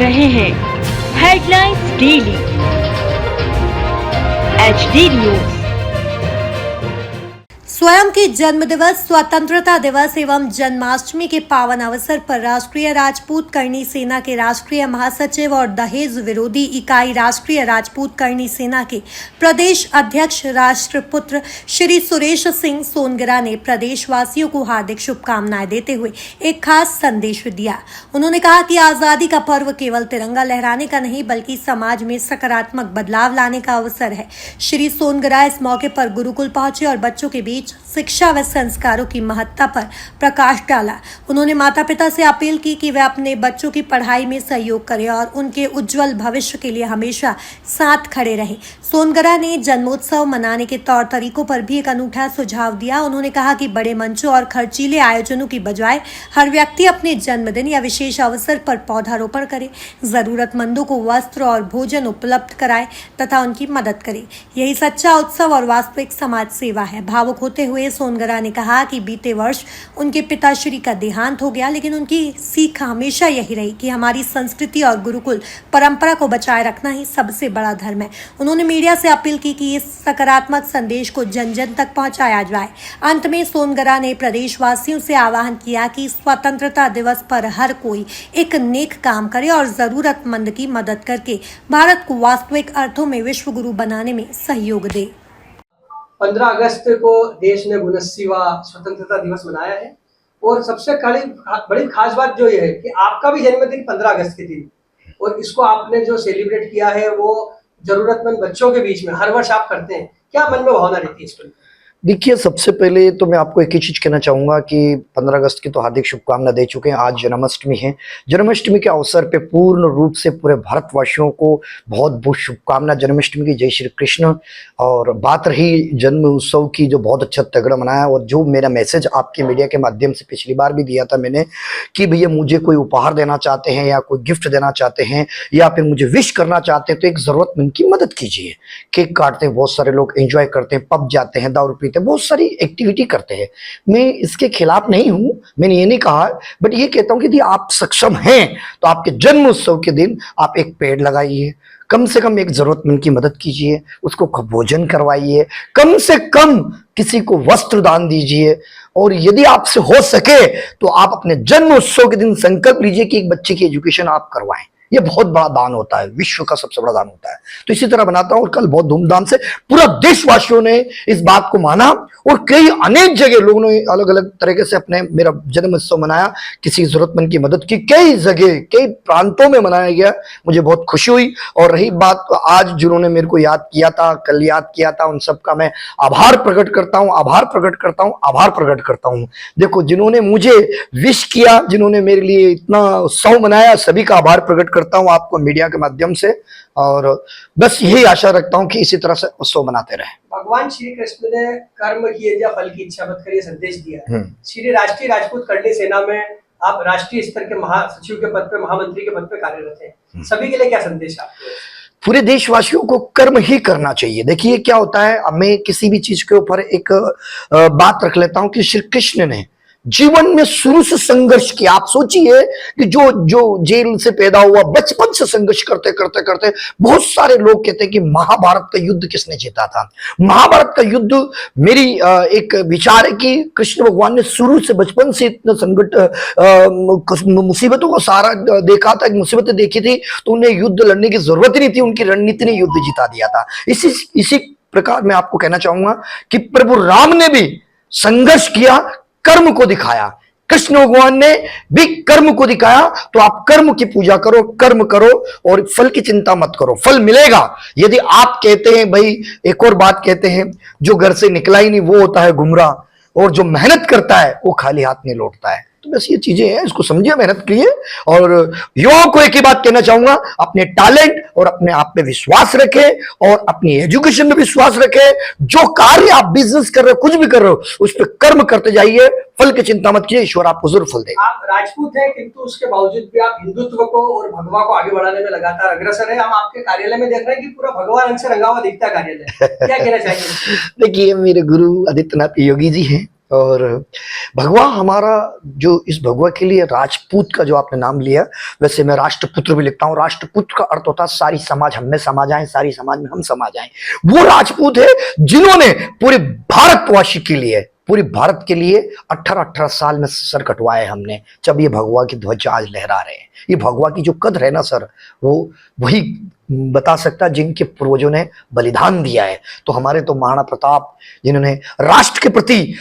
रहे हैं headlines daily HD news. स्वयं के जन्म दिवस, स्वतंत्रता दिवस एवं जन्माष्टमी के पावन अवसर पर राष्ट्रीय राजपूत करणी सेना के राष्ट्रीय महासचिव और दहेज विरोधी इकाई राष्ट्रीय राजपूत करणी सेना के प्रदेश अध्यक्ष राष्ट्रपुत्र श्री सुरेश सिंह सोनगरा ने प्रदेशवासियों को हार्दिक शुभकामनाएं देते हुए एक खास संदेश दिया। उन्होंने कहा कि आजादी का पर्व केवल तिरंगा लहराने का नहीं बल्कि समाज में सकारात्मक बदलाव लाने का अवसर है। श्री सोनगरा इस मौके पर गुरुकुल पहुंचे और बच्चों के बीच शिक्षा व संस्कारों की महत्ता पर प्रकाश डाला। उन्होंने माता पिता से अपील की कि वे अपने बच्चों की पढ़ाई में सहयोग करें और उनके उज्जवल भविष्य के लिए हमेशा साथ खड़े रहें। सोनगरा ने जन्मोत्सव मनाने के तौर तरीकों पर भी एक अनूठा सुझाव दिया। उन्होंने कहा कि बड़े मंचों और खर्चीले आयोजनों की बजाय हर व्यक्ति अपने जन्मदिन या विशेष अवसर पर पौधारोपण करे, जरूरतमंदों को वस्त्र और भोजन उपलब्ध कराए तथा उनकी मदद करे। यही सच्चा उत्सव और वास्तविक समाज सेवा है। भावुक होते हुए सोनगरा ने कहा कि बीते वर्ष उनके पिताश्री का देहांत हो गया, लेकिन उनकी सीख हमेशा यही रही कि हमारी संस्कृति और गुरुकुल परंपरा को बचाए रखना ही सबसे बड़ा धर्म है। उन्होंने मीडिया से अपील की कि इस सकारात्मक संदेश को जन जन तक पहुंचाया जाए। अंत में सोनगरा ने प्रदेशवासियों से आह्वान किया कि स्वतंत्रता दिवस पर हर कोई एक नेक काम करे और जरूरतमंद की मदद करके भारत को वास्तविक अर्थों में विश्व गुरु बनाने में सहयोग दे। 15 अगस्त को देश ने 79वां स्वतंत्रता दिवस मनाया है और सबसे बड़ी खास बात जो ये है कि आपका भी जन्मदिन 15 अगस्त के दिन, और इसको आपने जो सेलिब्रेट किया है वो जरूरतमंद बच्चों के बीच में हर वर्ष आप करते हैं। क्या मन में भावना रहती है इस पर? देखिए, सबसे पहले तो मैं आपको एक ही चीज कहना चाहूंगा कि 15 अगस्त की तो हार्दिक शुभकामना दे चुके हैं। आज जन्माष्टमी है। जन्माष्टमी के अवसर पे पूर्ण रूप से पूरे भारतवासियों को बहुत बहुत शुभकामना जन्माष्टमी की। जय श्री कृष्ण। और बात रही जन्म उत्सव की, जो बहुत अच्छा तगड़ा मनाया, और जो मेरा मैसेज आपके मीडिया के माध्यम से पिछली बार भी दिया था मैंने कि भैया मुझे कोई उपहार देना चाहते हैं या कोई गिफ्ट देना चाहते हैं या फिर मुझे विश करना चाहते हैं तो एक जरूरतमंद की मदद कीजिए। केक काटते हैं, बहुत सारे लोग एंजॉय करते हैं, पब जाते हैं, दारू बहुत सारी एक्टिविटी करते हैं। मैं इसके खिलाफ नहीं हूं, मैंने ये नहीं कहा, बट ये कहता हूं कि यदि आप सक्षम हैं तो आपके जन्म उत्सव के दिन आप एक पेड़ लगाइए, कम से कम एक जरूरतमंद की मदद कीजिए, उसको भोजन करवाइए, कम से कम किसी को वस्त्र दान दीजिए। और यदि आपसे हो सके तो आप अपने जन्म उत्सव के दिन संकल्प लीजिए कि एक बच्चे की एजुकेशन आप करवाएं। ये बहुत बड़ा दान होता है, विश्व का सबसे बड़ा दान होता है। तो इसी तरह बनाता हूं और कल बहुत धूमधाम से पूरा देशवासियों ने इस बात को माना और कई अनेक जगह लोगों ने अलग अलग तरीके से अपने मेरा जन्म उत्सव मनाया, किसी जरूरतमंद की मदद की, कई जगह कई प्रांतों में मनाया गया। मुझे बहुत खुशी हुई। और रही बात आज जिन्होंने मेरे को याद किया था, कल याद किया था, उन सबका मैं आभार प्रकट करता हूं, आभार प्रकट करता हूं, आभार प्रकट करता हूं। देखो, जिन्होंने मुझे विश किया, जिन्होंने मेरे लिए इतना उत्सव मनाया, सभी का आभार प्रकट करता हूं आपको मीडिया के माध्यम से। और बस यही आशा रखता हूं कि इसी तरह से उत्सव मनाते रहे। भगवान श्री कृष्ण ने कर्म किए या फल की इच्छा मत करिए संदेश दिया है। श्री राष्ट्रीय राजपूत करणी सेना में आप राष्ट्रीय स्तर के महासचिव के पद पे, महामंत्री के पद पे कार्यरत हैं। सभी के लिए क्या संदेश है आपको? पूरे देशवासियों को कर्म ही करना चाहिए। देखिए क्या होता है, मैं किसी भी चीज के ऊपर एक बात रख लेता हूं कि श्री कृष्ण ने जीवन में शुरू से संघर्ष किया। आप सोचिए कि जो जेल से पैदा हुआ, बचपन से संघर्ष करते करते करते, बहुत सारे लोग कहते हैं कि महाभारत का युद्ध किसने जीता था। महाभारत का युद्ध, मेरी एक विचार है कि कृष्ण भगवान ने शुरू से बचपन से इतना संकट मुसीबतों को सारा देखा था, मुसीबतें देखी थी, तो उन्हें युद्ध लड़ने की जरूरत ही नहीं थी। उनकी रणनीति ने युद्ध जिता दिया था। इसी प्रकार मैं आपको कहना चाहूंगा कि प्रभु राम ने भी संघर्ष किया, कर्म को दिखाया। कृष्ण भगवान ने भी कर्म को दिखाया। तो आप कर्म की पूजा करो, कर्म करो और फल की चिंता मत करो, फल मिलेगा। यदि आप कहते हैं, भाई एक और बात कहते हैं, जो घर से निकला ही नहीं वो होता है गुमराह, और जो मेहनत करता है वो खाली हाथ नहीं लौटता है। तो बस ये चीजें हैं, इसको समझिए, मेहनत कीजिए। और युवाओं को एक ही बात कहना चाहूंगा, अपने टैलेंट और अपने आप पे विश्वास रखें और अपनी एजुकेशन में विश्वास रखें। जो कार्य आप बिजनेस कर रहे हो, कुछ भी कर रहे हो, उस पर कर्म करते जाइए, फल की चिंता मत कीजिए, ईश्वर आपको जरूर फल देगा। आप राजपूत हैं, किंतु उसके बावजूद भी आप हिंदुत्व को और भगवा को आगे बढ़ाने में लगातार अग्रसर है। हम आपके कार्यालय में देख रहे हैं कि पूरा भगवा रंग से रंगा हुआ दिखता है कार्यालय। क्या कहना चाहिए? देखिए, मेरे गुरु आदित्यनाथ योगी जी हैं और भगवा हमारा जो इस भगवा के लिए राजपूत का जो आपने नाम लिया, वैसे मैं राष्ट्रपुत्र भी लिखता हूँ। राष्ट्रपुत्र का अर्थ होता है सारी समाज हम में समा जाए, सारी समाज में हम समा जाएं। वो राजपूत है जिन्होंने पूरे भारतवासी के लिए, पूरी भारत के लिए 18-18 साल में सर कटवाए हमने, जब ये भगवा की ध्वज आज लहरा रहे हैं। ये भगवा की जो कद्र है ना सर, वो वही बता सकता है जिनके पूर्वजों ने बलिदान दिया है। तो हमारे तो महाराणा प्रताप जिन्होंने राष्ट्र के प्रति,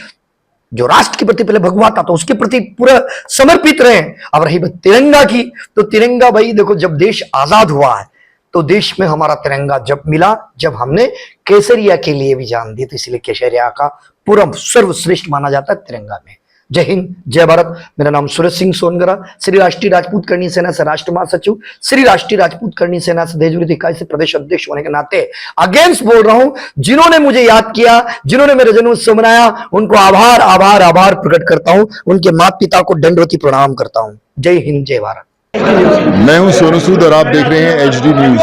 जो राष्ट्र के प्रति पहले भगवा था तो उसके प्रति पूरा समर्पित रहे। अब रही बात तिरंगा की, तो तिरंगा भाई देखो, जब देश आजाद हुआ है तो देश में हमारा तिरंगा जब मिला, जब हमने केसरिया के लिए भी जान दी, तो इसलिए केसरिया का पूरा सर्वश्रेष्ठ माना जाता है तिरंगा में। जय हिंद, जय भारत। मेरा नाम सूरज सिंह सोनगरा, श्री राष्ट्रीय राजपूत करणी सेना से राष्ट्र महासचिव, श्री राष्ट्रीय राजपूत करणी सेना से देश विरोधी इकाई से प्रदेश अध्यक्ष होने के नाते अगेंस्ट बोल रहा हूं। जिन्होंने मुझे याद किया, जिन्होंने मेरे जन्मोत्सव मनाया, उनको आभार आभार आभार प्रकट करता हूं। उनके माता पिता को दंडवती प्रणाम करता हूं। जय हिंद, जय भारत। मैं हूं सोनू सूद और आप देख रहे हैं HD न्यूज।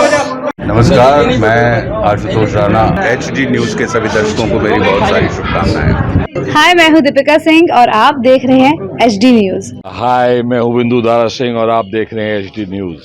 नमस्कार, मैं आशुतोष राणा। HD न्यूज के सभी दर्शकों को मेरी बहुत सारी शुभकामनाएं। हाय, मैं हूं दीपिका सिंह और आप देख रहे हैं HD न्यूज। हाय, मैं हूं बिंदु दारा सिंह और आप देख रहे हैं HD न्यूज।